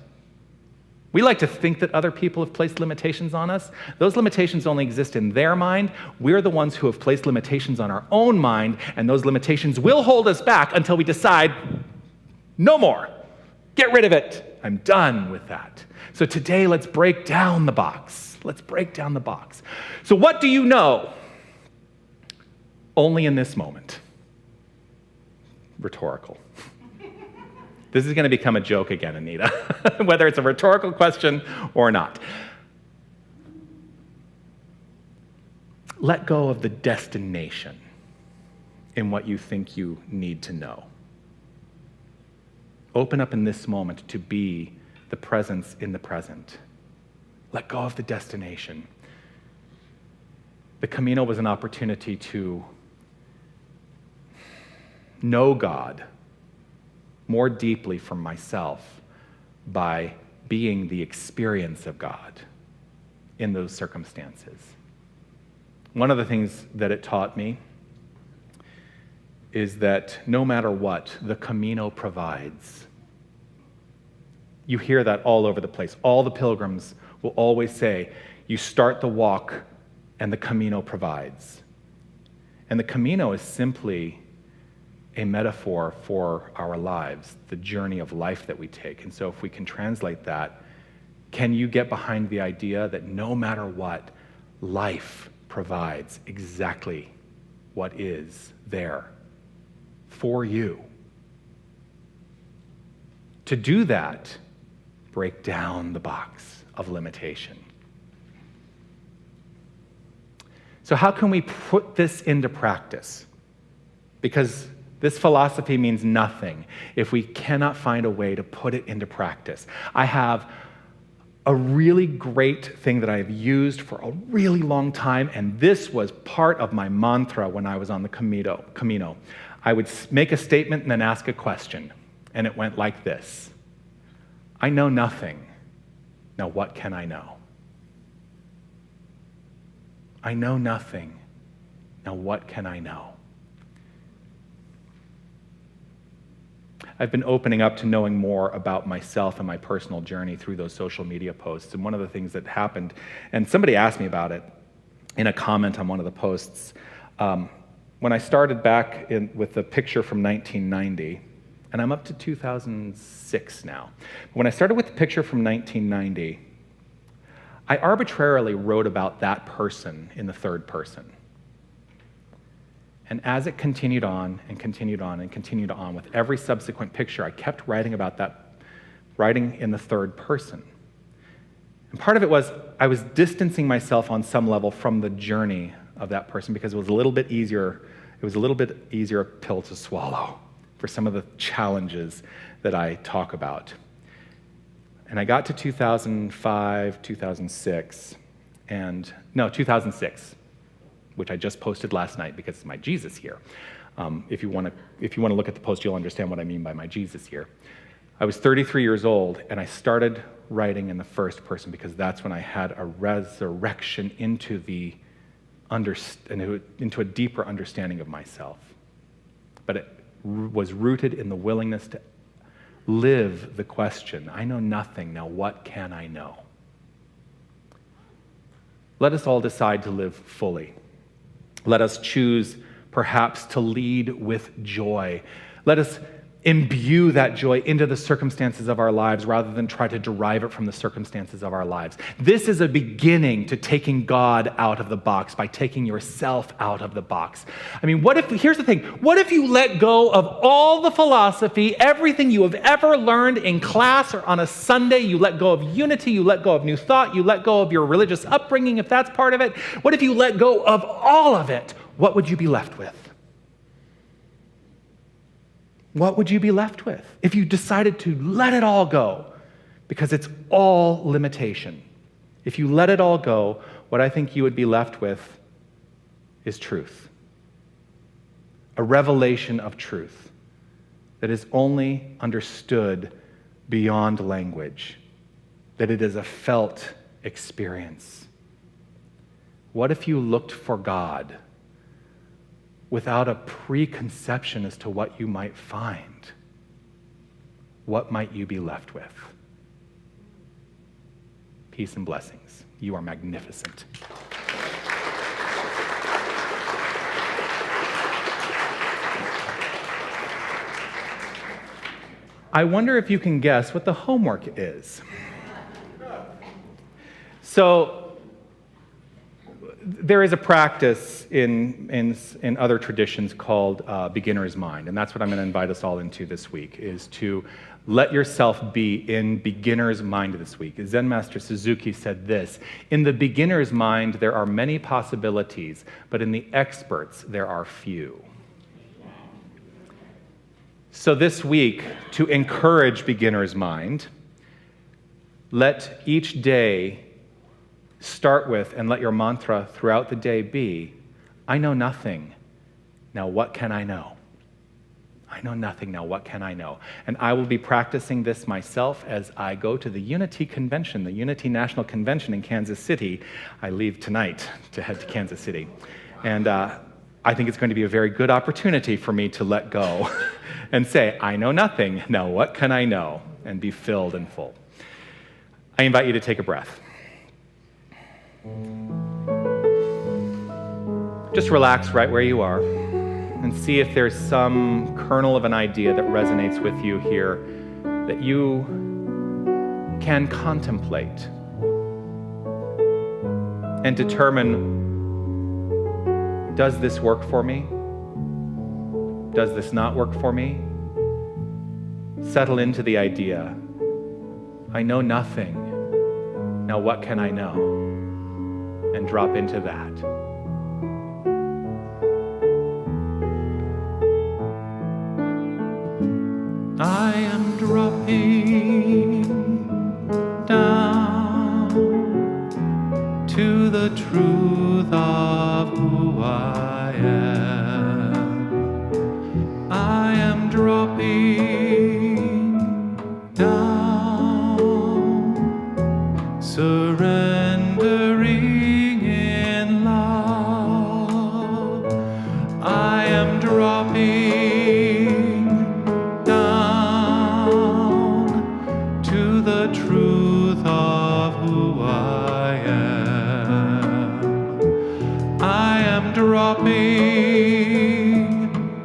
We like to think that other people have placed limitations on us. Those limitations only exist in their mind. We're the ones who have placed limitations on our own mind, and those limitations will hold us back until we decide, no more. Get rid of it. I'm done with that. So today, let's break down the box. Let's break down the box. So what do you know? Only in this moment. Rhetorical. This is going to become a joke again, Anita, whether it's a rhetorical question or not. Let go of the destination in what you think you need to know. Open up in this moment to be the presence in the present. Let go of the destination. The Camino was an opportunity to know God more deeply from myself by being the experience of God in those circumstances. One of the things that it taught me is that no matter what, the Camino provides. You hear that all over the place. All the pilgrims will always say, you start the walk and the Camino provides. And the Camino is simply a metaphor for our lives, the journey of life that we take. And so if we can translate that, can you get behind the idea that no matter what, life provides exactly what is there for you? To do that, break down the box of limitation. So how can we put this into practice? Because this philosophy means nothing if we cannot find a way to put it into practice. I have a really great thing that I've used for a really long time, and this was part of my mantra when I was on the Camino. I would make a statement and then ask a question, and it went like this: I know nothing. Now what can I know? I know nothing. Now what can I know? I've been opening up to knowing more about myself and my personal journey through those social media posts. And one of the things that happened, and somebody asked me about it in a comment on one of the posts, when I started back with the picture from 1990, and I'm up to 2006 now. When I started with the picture from 1990, I arbitrarily wrote about that person in the third person. And as it continued on and continued on and continued on, with every subsequent picture, I kept writing about that, writing in the third person. And part of it was I was distancing myself on some level from the journey of that person because it was a little bit easier pill to swallow for some of the challenges that I talk about. And I got to 2005, 2006, 2006, which I just posted last night because it's my Jesus year. If you want to look at the post, you'll understand what I mean by my Jesus year. I was 33 years old, and I started writing in the first person because that's when I had a resurrection into a deeper understanding of myself. But it was rooted in the willingness to live the question, I know nothing, now what can I know? Let us all decide to live fully. Let us choose, perhaps, to lead with joy. Let us imbue that joy into the circumstances of our lives rather than try to derive it from the circumstances of our lives. This is a beginning to taking God out of the box by taking yourself out of the box. I mean, here's the thing, what if you let go of all the philosophy, everything you have ever learned in class or on a Sunday, you let go of unity, you let go of new thought, you let go of your religious upbringing, if that's part of it. What if you let go of all of it? What would you be left with? What would you be left with if you decided to let it all go? Because it's all limitation. If you let it all go, what I think you would be left with is truth. A revelation of truth that is only understood beyond language, that it is a felt experience. What if you looked for God without a preconception as to what you might find? What might you be left with? Peace and blessings. You are magnificent. I wonder if you can guess what the homework is. So, there is a practice in other traditions called beginner's mind, and that's what I'm going to invite us all into this week, is to let yourself be in beginner's mind this week. Zen Master Suzuki said this, in the beginner's mind there are many possibilities, but in the experts there are few. So this week, to encourage beginner's mind, let each day start with, and let your mantra throughout the day be, I know nothing, now what can I know? I know nothing, now what can I know? And I will be practicing this myself as I go to the Unity Convention, the Unity National Convention in Kansas City. I leave tonight to head to Kansas City. And I think it's going to be a very good opportunity for me to let go and say, I know nothing, now what can I know? And be filled and full. I invite you to take a breath. Just relax right where you are and see if there's some kernel of an idea that resonates with you here that you can contemplate and determine, does this work for me? Does this not work for me? Settle into the idea, I know nothing, now what can I know? And drop into that. I am dropping down to the truth of who I am. I am dropping down, surrendering. Dropping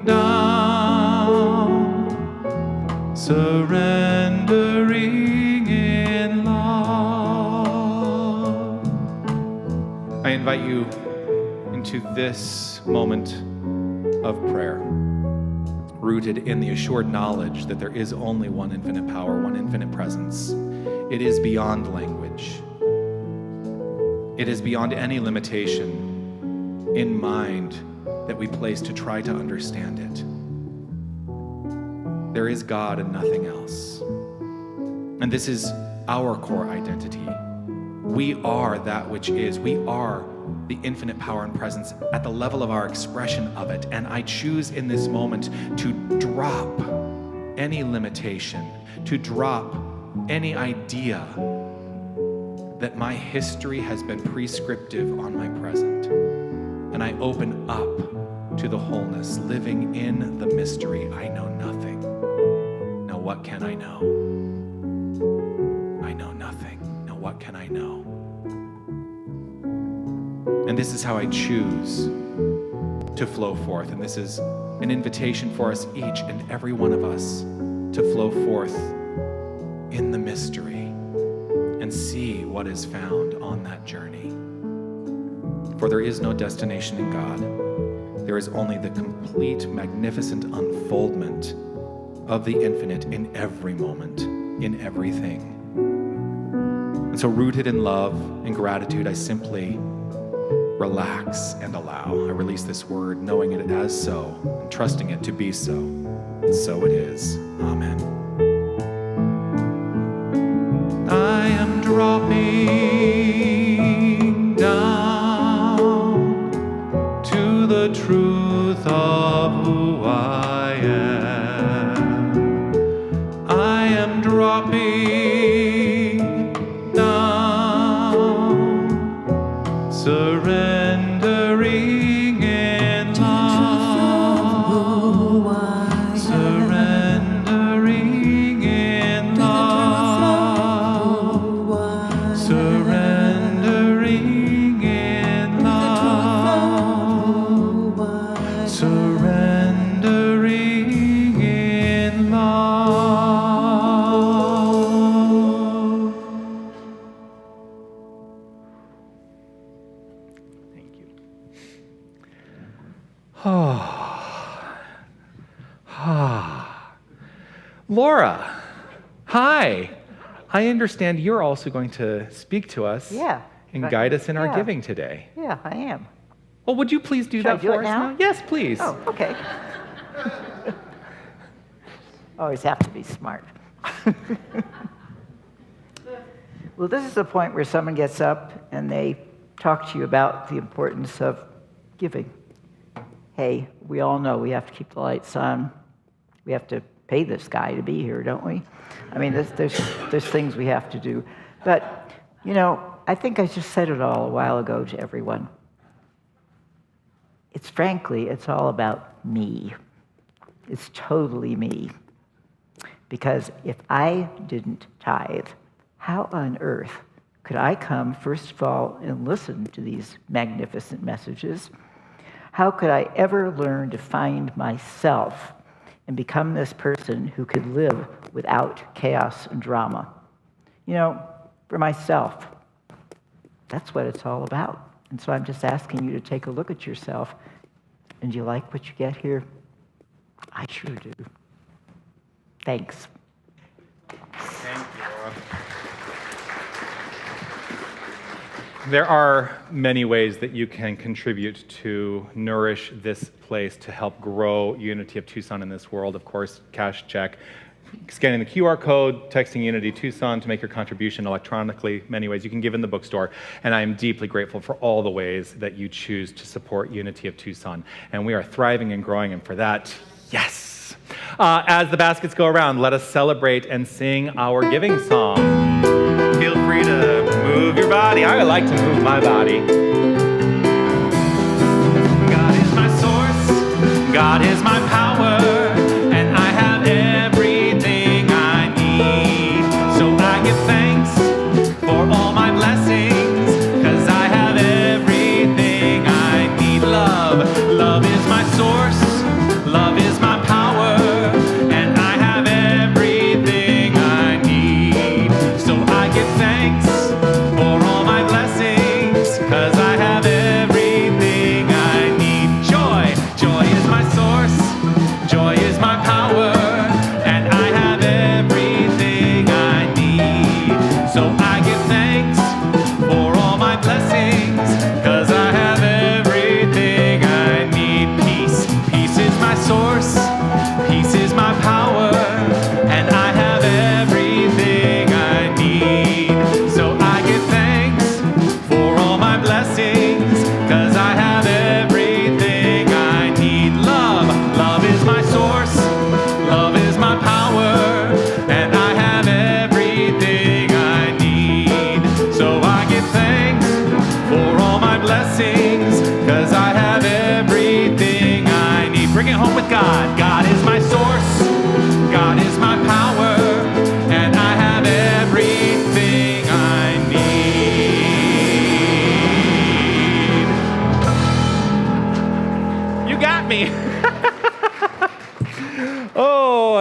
down surrendering in love. I invite you into this moment of prayer, rooted in the assured knowledge that there is only one infinite power, one infinite presence. It is beyond language. It is beyond any limitation in mind that we place to try to understand it. There is God and nothing else. And this is our core identity. We are that which is. We are the infinite power and presence at the level of our expression of it. And I choose in this moment to drop any limitation, to drop any idea that my history has been prescriptive on my present. And I open up to the wholeness, living in the mystery. I know nothing. Now what can I know? I know nothing. Now what can I know? And this is how I choose to flow forth. And this is an invitation for us, each and every one of us, to flow forth in the mystery and see what is found on that journey. For there is no destination in God. There is only the complete, magnificent unfoldment of the infinite in every moment, in everything. And so, rooted in love and gratitude, I simply relax and allow. I release this word, knowing it as so, and trusting it to be so. And so it is. Amen. I am dropping down to the truth of who I am. I am dropping down, surrendering in love, surrendering in love, surrendering in love, surrendering in love. Thank you. Laura, hi. I understand you're also going to speak to us and guide us in our giving today. Yeah, I am. Well, would you please do that I do for it us now? Yes, please. Oh, okay. Always have to be smart. Well, this is the point where someone gets up and they talk to you about the importance of giving. Hey, we all know we have to keep the lights on. We have to pay this guy to be here, don't we? I mean, there's things we have to do. But, you know, I think I just said it all a while ago to everyone. It's all about me. It's totally me. Because if I didn't tithe, how on earth could I come, first of all, and listen to these magnificent messages? How could I ever learn to find myself and become this person who could live without chaos and drama? You know, for myself, that's what it's all about. And so I'm just asking you to take a look at yourself. And do you like what you get here? I sure do. Thanks. Thank you, Laura. There are many ways that you can contribute to nourish this place, to help grow Unity of Tucson in this world. Of course, cash check, scanning the QR code, texting Unity Tucson to make your contribution electronically, many ways. You can give in the bookstore, and I am deeply grateful for all the ways that you choose to support Unity of Tucson. And we are thriving and growing, and for that, yes! As the baskets go around, let us celebrate and sing our giving song. Feel free to move your body. I like to move my body. God is my source, God is my power, and I have everything I need. So I give thanks for all my blessings, 'cause I have everything I need. Love is my source, love is my power, and I have everything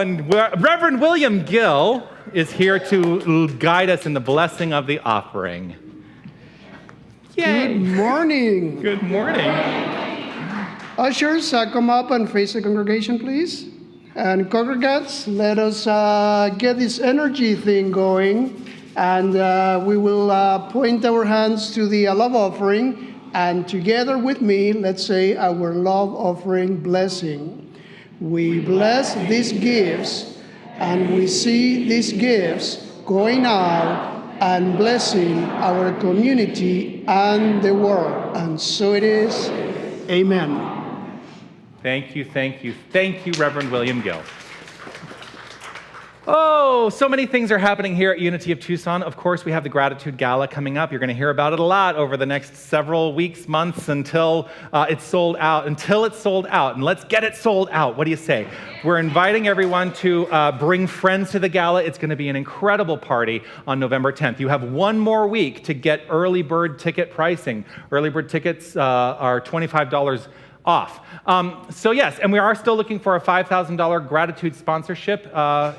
and Reverend William Gill is here to guide us in the blessing of the offering. Yay. Good morning. Good morning. Ushers, come up and face the congregation, please. And congregants, let us get this energy thing going. And we will point our hands to the love offering. And together with me, let's say our love offering blessing. We bless these gifts, and we see these gifts going out and blessing our community and the world. And so it is. Amen. Thank you, thank you, thank you, Reverend William Gill. Oh, so many things are happening here at Unity of Tucson. Of course, we have the Gratitude Gala coming up. You're going to hear about it a lot over the next several weeks, months, until it's sold out. And let's get it sold out. What do you say? We're inviting everyone to bring friends to the gala. It's going to be an incredible party on November 10th. You have one more week to get early bird ticket pricing. Early bird tickets are $25 off. So yes, and we are still looking for a $5,000 gratitude sponsorship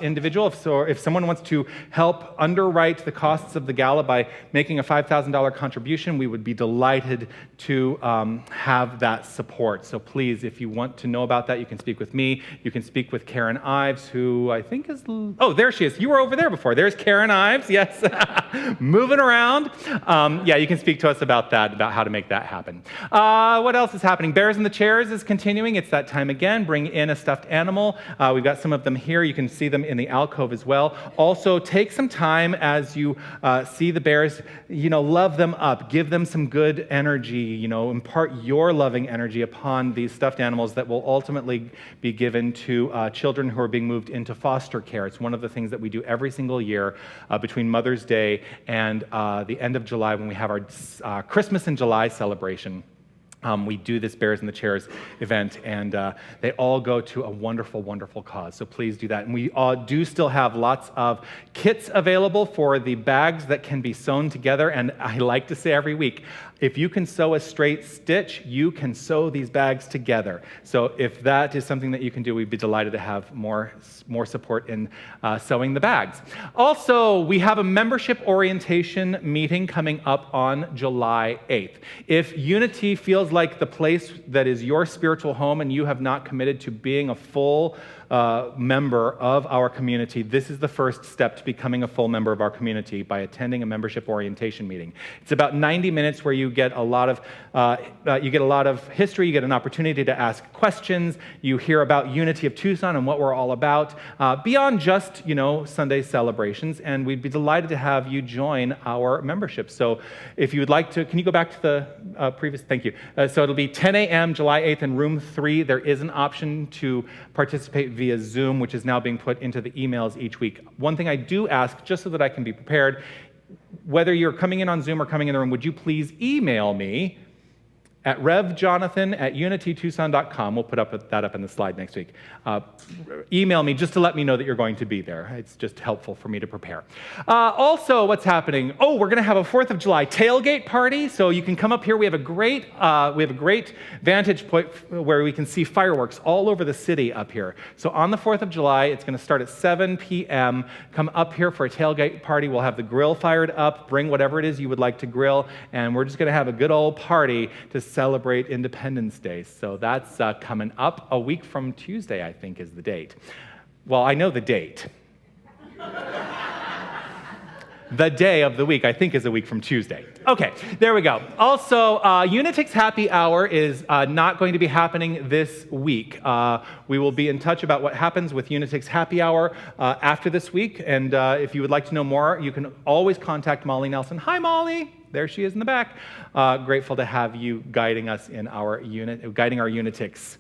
individual. If someone wants to help underwrite the costs of the gala by making a $5,000 contribution, we would be delighted to have that support. So please, if you want to know about that, you can speak with me. You can speak with Karen Ives, who I think is, oh, there she is. You were over there before. There's Karen Ives, yes. Moving around. Yeah, you can speak to us about that, about how to make that happen. What else is happening? Bears in the Chairs is continuing. It's that time again. Bring in a stuffed animal. We've got some of them here. You can see them in the alcove as well. Also, take some time as you see the bears, love them up. Give them some good energy, impart your loving energy upon these stuffed animals that will ultimately be given to children who are being moved into foster care. It's one of the things that we do every single year between Mother's Day and the end of July when we have our Christmas in July celebration. We do this Bears in the Chairs event, and they all go to a wonderful, wonderful cause. So please do that. And we do still have lots of kits available for the bags that can be sewn together. And I like to say every week, if you can sew a straight stitch, you can sew these bags together. So if that is something that you can do, we'd be delighted to have more support in sewing the bags. Also, we have a membership orientation meeting coming up on July 8th. If Unity feels like the place that is your spiritual home and you have not committed to being a full member of our community, this is the first step to becoming a full member of our community by attending a membership orientation meeting. It's about 90 minutes where you get a lot of history, you get an opportunity to ask questions, you hear about Unity of Tucson and what we're all about, beyond just Sunday celebrations, and we'd be delighted to have you join our membership. So if you would like to, can you go back to the previous, thank you. So it'll be 10 a.m. July 8th in room 3. There is an option to participate via Zoom, which is now being put into the emails each week. One thing I do ask, just so that I can be prepared, whether you're coming in on Zoom or coming in the room, would you please email me at revjonathan@unitytucson.com. We'll put that up in the slide next week. Email me just to let me know that you're going to be there. It's just helpful for me to prepare. Also, what's happening? Oh, we're going to have a 4th of July tailgate party, so you can come up here. We have a great vantage point where we can see fireworks all over the city up here. So on the 4th of July, it's going to start at 7 p.m. Come up here for a tailgate party. We'll have the grill fired up. Bring whatever it is you would like to grill, and we're just going to have a good old party to celebrate Independence Day. So that's coming up a week from Tuesday, I think, is the date. Well, I know the date. The day of the week, I think, is a week from Tuesday. Okay, there we go. Also, Unitix Happy Hour is not going to be happening this week. We will be in touch about what happens with Unitix Happy Hour after this week, and if you would like to know more, you can always contact Molly Nelson. Hi, Molly. There she is in the back. Grateful to have you guiding us in guiding our Unitix.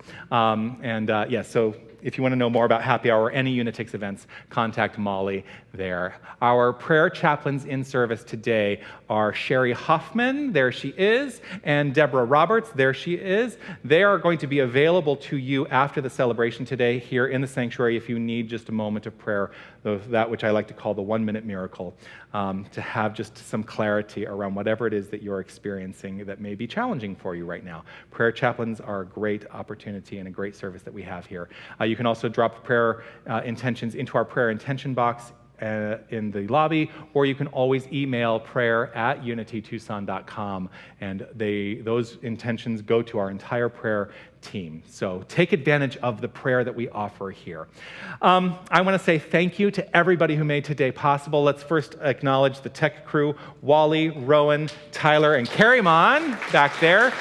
So if you want to know more about Happy Hour or any Unitix events, contact Molly there. Our prayer chaplains in service today are Sherry Hoffman, there she is, and Deborah Roberts, there she is. They are going to be available to you after the celebration today here in the sanctuary if you need just a moment of prayer, that which I like to call the 1-minute miracle, to have just some clarity around whatever it is that you're experiencing that may be challenging for you right now. Prayer chaplains are a great opportunity and a great service that we have here. You can also drop prayer intentions into our prayer intention box in the lobby, or you can always email prayer@unitytucson.com, and those intentions go to our entire prayer team. So take advantage of the prayer that we offer here. I want to say thank you to everybody who made today possible. Let's first acknowledge the tech crew, Wally, Rowan, Tyler, and Carrie-Mon back there,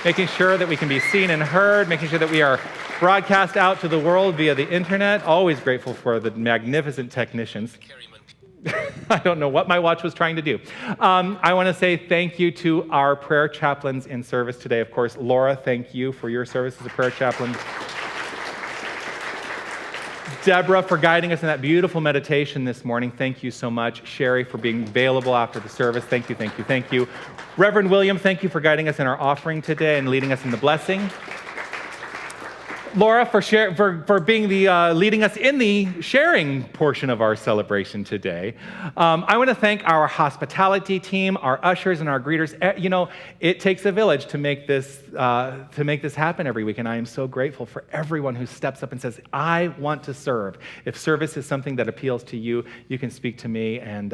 making sure that we can be seen and heard, making sure that we are broadcast out to the world via the internet. Always grateful for the magnificent technicians. I don't know what my watch was trying to do. I want to say thank you to our prayer chaplains in service today. Of course, Laura, thank you for your service as a prayer chaplain. Deborah, for guiding us in that beautiful meditation this morning. Thank you so much. Sherry, for being available after the service. Thank you, thank you, thank you. Reverend William, thank you for guiding us in our offering today and leading us in the blessing. Laura, for being leading us in the sharing portion of our celebration today. I want to thank our hospitality team, our ushers, and our greeters. You know, it takes a village to make this happen every week, and I am so grateful for everyone who steps up and says, "I want to serve." If service is something that appeals to you, you can speak to me, and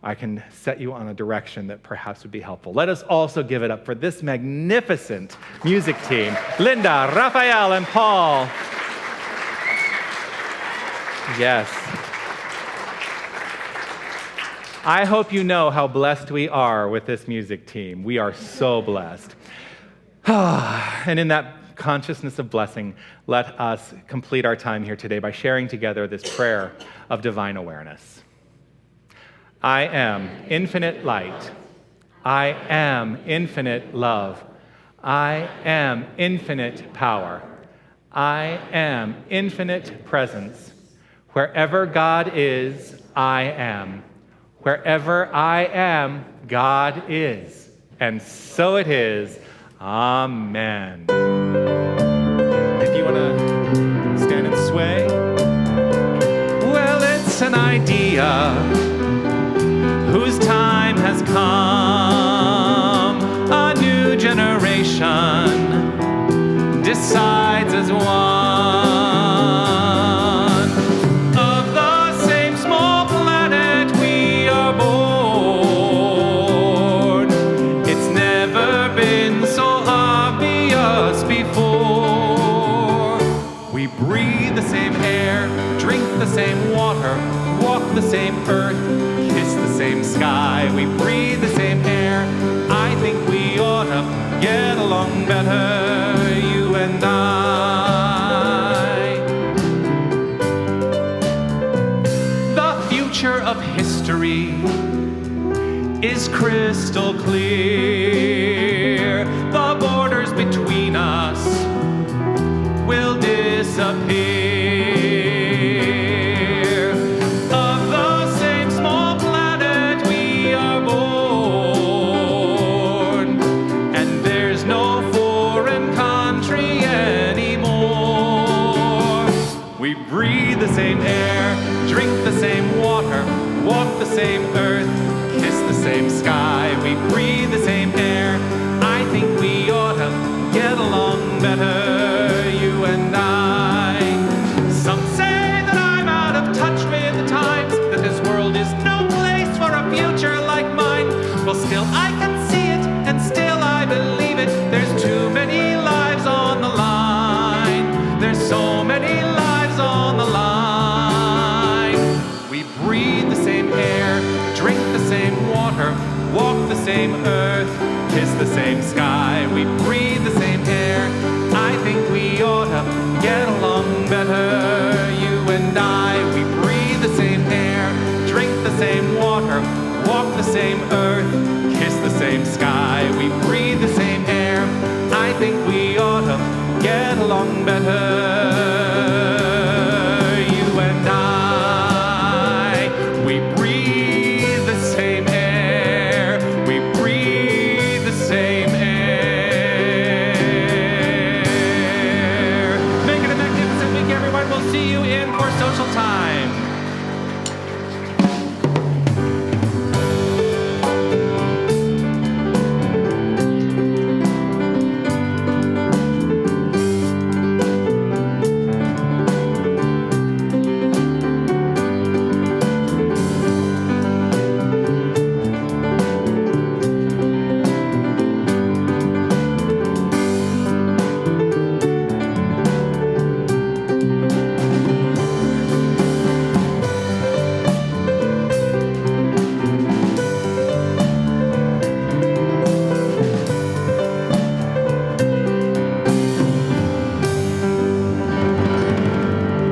I can set you on a direction that perhaps would be helpful. Let us also give it up for this magnificent music team, Linda, Raphael, and Paul. Yes. I hope you know how blessed we are with this music team. We are so blessed. And in that consciousness of blessing, let us complete our time here today by sharing together this prayer of divine awareness. I am infinite light. I am infinite love. I am infinite power. I am infinite presence. Wherever God is, I am. Wherever I am, God is. And so it is. Amen. If you want to stand and sway. Well, it's an idea whose time has come. A new generation decides as one. Of the same small planet we are born. It's never been so obvious before. We breathe the same air, drink the same water, walk the same earth, kiss the same sky. We breathe the same air. I think we ought to get along better, you and I. The future of history is crystal clear. The borders between us will disappear. Of the same small planet we are born, and there's no foreign country anymore. We breathe the same air, drink the same water, walk the same earth, kiss the same sky. We breathe the same air. I think we ought to get along better, you and I. Some say that I'm out of touch with the times, that this world is no place for a future like mine. Well, still I can see it, and still I believe it. There's too many lives on the line. There's so many lives on the line. We breathe the same air, drink the same water, walk the same earth, kiss the same sky. We breathe the same air. I think we ought to get along better, you and I. We breathe the same air, drink the same water, walk the same earth, kiss the same sky. We breathe